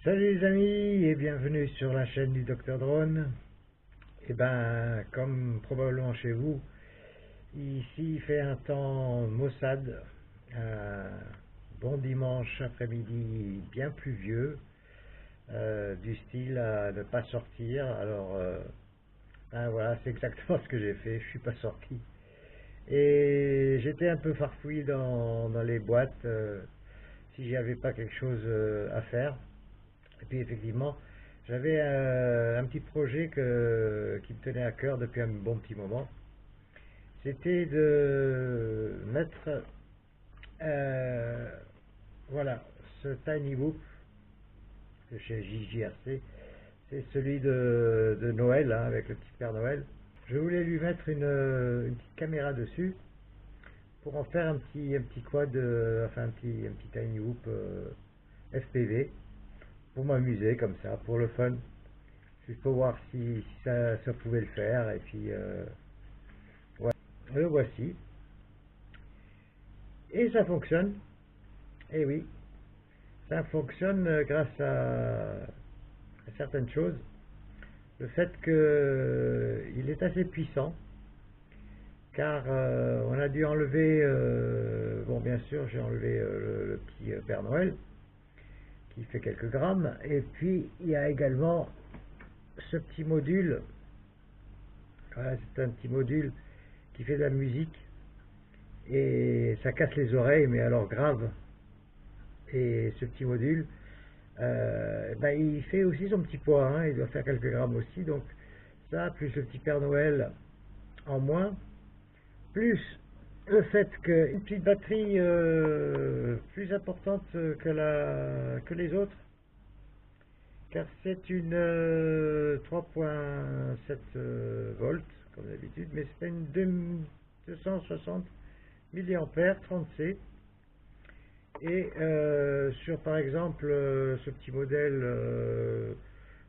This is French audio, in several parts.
Salut les amis et bienvenue sur la chaîne du Docteur Drone. Comme probablement chez vous, ici il fait un temps maussade, un bon dimanche après-midi bien pluvieux, du style à ne pas sortir. Voilà, c'est exactement ce que j'ai fait, je suis pas sorti. Et j'étais un peu farfouillé dans les boîtes, si j'y avais pas quelque chose à faire. Et puis effectivement, j'avais un petit projet qui me tenait à cœur depuis un bon petit moment. C'était de mettre, euh, voilà, ce Tiny Whoop de chez JJRC. C'est celui de Noël, hein, avec le petit Père Noël. Je voulais lui mettre une petite caméra dessus pour en faire un petit quad, enfin un petit Tiny Whoop FPV, pour m'amuser comme ça, pour le fun. Juste pour voir si ça pouvait le faire. Et puis, ouais, le voici. Et ça fonctionne. Et oui, ça fonctionne grâce à certaines choses. Le fait qu'il est assez puissant, car on a dû enlever, bon bien sûr j'ai enlevé le petit Père Noël, qui fait quelques grammes, et puis il y a également ce petit module. Voilà, c'est un petit module qui fait de la musique et ça casse les oreilles, mais alors grave. Et ce petit module, il fait aussi son petit poids, hein, il doit faire quelques grammes aussi. Donc ça, plus le petit Père Noël en moins, plus le fait qu'une petite batterie plus importante que les autres, car c'est une 3,7 volts comme d'habitude, mais c'est une 260 milliampères 30C. Et sur par exemple ce petit modèle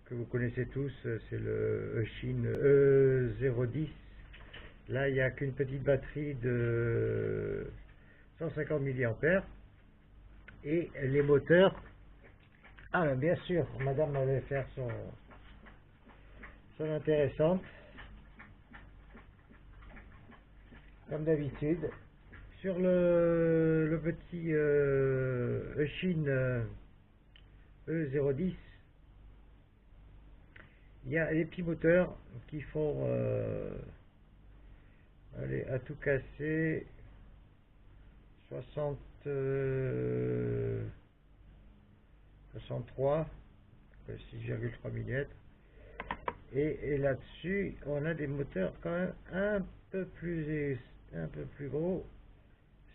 que vous connaissez tous, c'est le Eachine E010. Là il n'y a qu'une petite batterie de 150 milliampères et les moteurs, bien sûr madame allait faire son intéressante comme d'habitude. Sur le petit Eachine E010, il y a les petits moteurs qui font, allez, à tout casser, 63, 6,3 mm. Et là-dessus, on a des moteurs quand même un peu plus gros.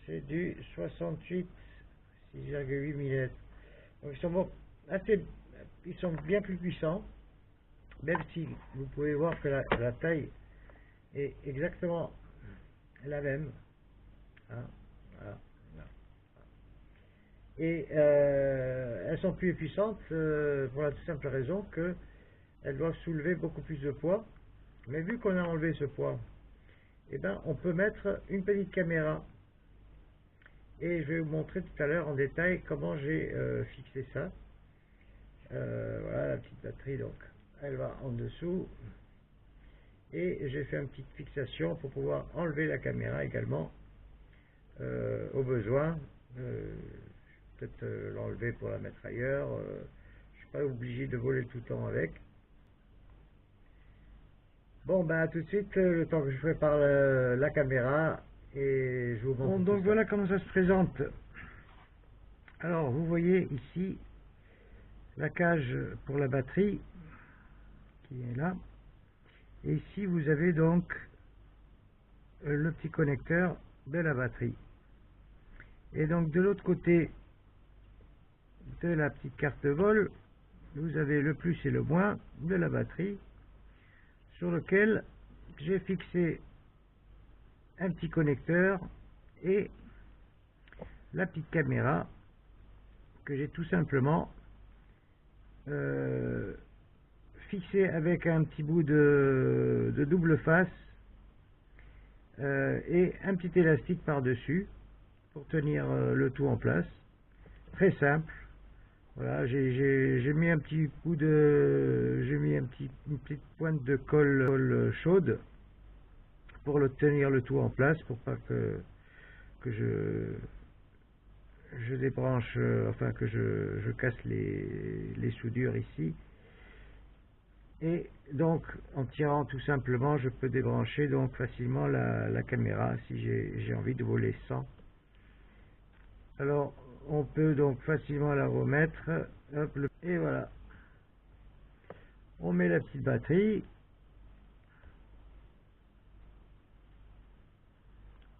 C'est du 68, 6,8 mm. Donc ils sont bien plus puissants, même si vous pouvez voir que la taille est exactement la même, hein, voilà. Et elles sont plus puissantes pour la toute simple raison que elles doivent soulever beaucoup plus de poids. Mais vu qu'on a enlevé ce poids, on peut mettre une petite caméra. Et je vais vous montrer tout à l'heure en détail comment j'ai fixé ça. Voilà la petite batterie, donc elle va en dessous. Et j'ai fait une petite fixation pour pouvoir enlever la caméra également au besoin. Peut-être l'enlever pour la mettre ailleurs. Je ne suis pas obligé de voler tout le temps avec. Bon, tout de suite, le temps que je prépare la caméra et je vous montre. Bon, donc voilà comment ça se présente. Alors, vous voyez ici la cage pour la batterie qui est là. Et ici, vous avez donc le petit connecteur de la batterie. Et donc, de l'autre côté de la petite carte de vol, vous avez le plus et le moins de la batterie, sur lequel j'ai fixé un petit connecteur et la petite caméra que j'ai tout simplement fixé avec un petit bout de double face et un petit élastique par dessus pour tenir le tout en place. Très simple, Voilà, j'ai mis un petit coup de, j'ai mis une petite pointe de colle chaude pour tenir le tout en place, pour pas que je débranche, enfin que je casse les soudures ici. Et donc, en tirant tout simplement, je peux débrancher donc facilement la caméra si j'ai envie de voler sans. Alors, on peut donc facilement la remettre. Hop, et voilà. On met la petite batterie.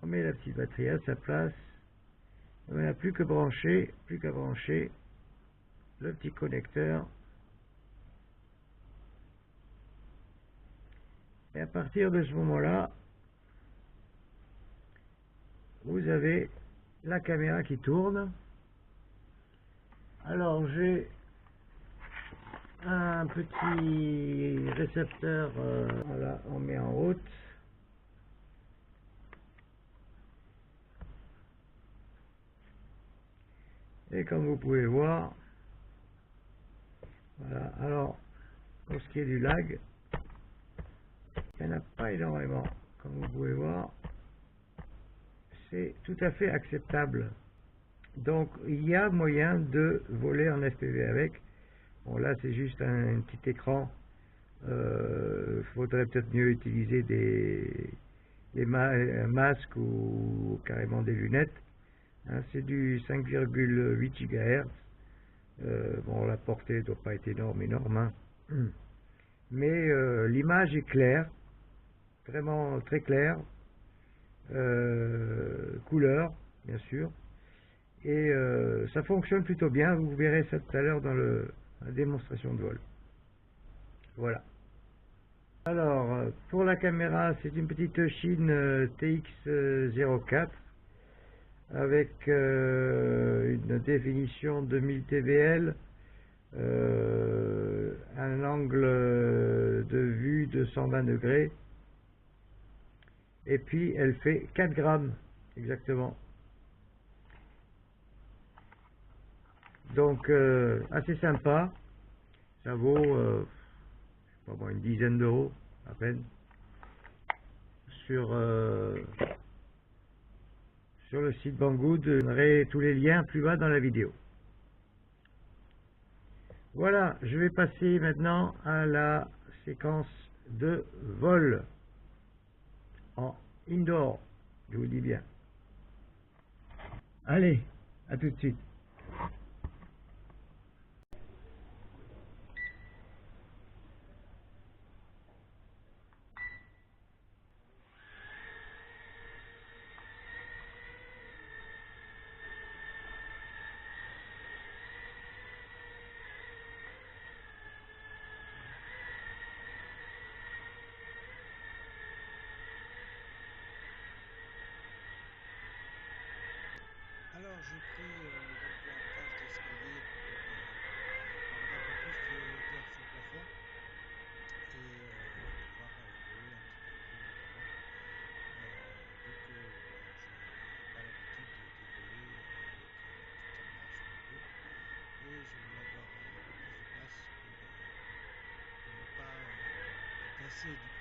On met la petite batterie à sa place. On n'a plus qu'à brancher le petit connecteur. Et à partir de ce moment-là, vous avez la caméra qui tourne. Alors j'ai un petit récepteur, voilà, on met en route. Et comme vous pouvez voir, voilà, alors pour ce qui est du lag, il n'y en a pas énormément. Comme vous pouvez voir, c'est tout à fait acceptable. Donc il y a moyen de voler en FPV avec. Bon là c'est juste un petit écran. Faudrait peut-être mieux utiliser un masque ou carrément des lunettes. Hein, c'est du 5,8 GHz. Bon, la portée ne doit pas être énorme, hein. Mais l'image est claire, vraiment très claire, couleur bien sûr, et ça fonctionne plutôt bien. Vous verrez ça tout à l'heure dans la démonstration de vol. Voilà. Alors pour la caméra, c'est une petite Shin TX04 avec une définition de 1000 TVL, un angle de vue de 120 degrés, et puis elle fait 4 grammes exactement. Donc assez sympa, ça vaut je sais pas, une dizaine d'euros à peine sur le site Banggood. Je donnerai tous les liens plus bas dans la vidéo. Voilà, je vais passer maintenant à la séquence de vol en indoor, je vous dis bien. Allez, à tout de suite. Alors j'ai pris donc la cage d'escalier pour avoir un peu plus de hauteur sur le plafond et pouvoir voler un petit peu plus librement. Vu que voilà, j'ai pas l'habitude de voler avec la petite caméra sur le dos et je voulais avoir un peu plus de place pour ne pas déplacer du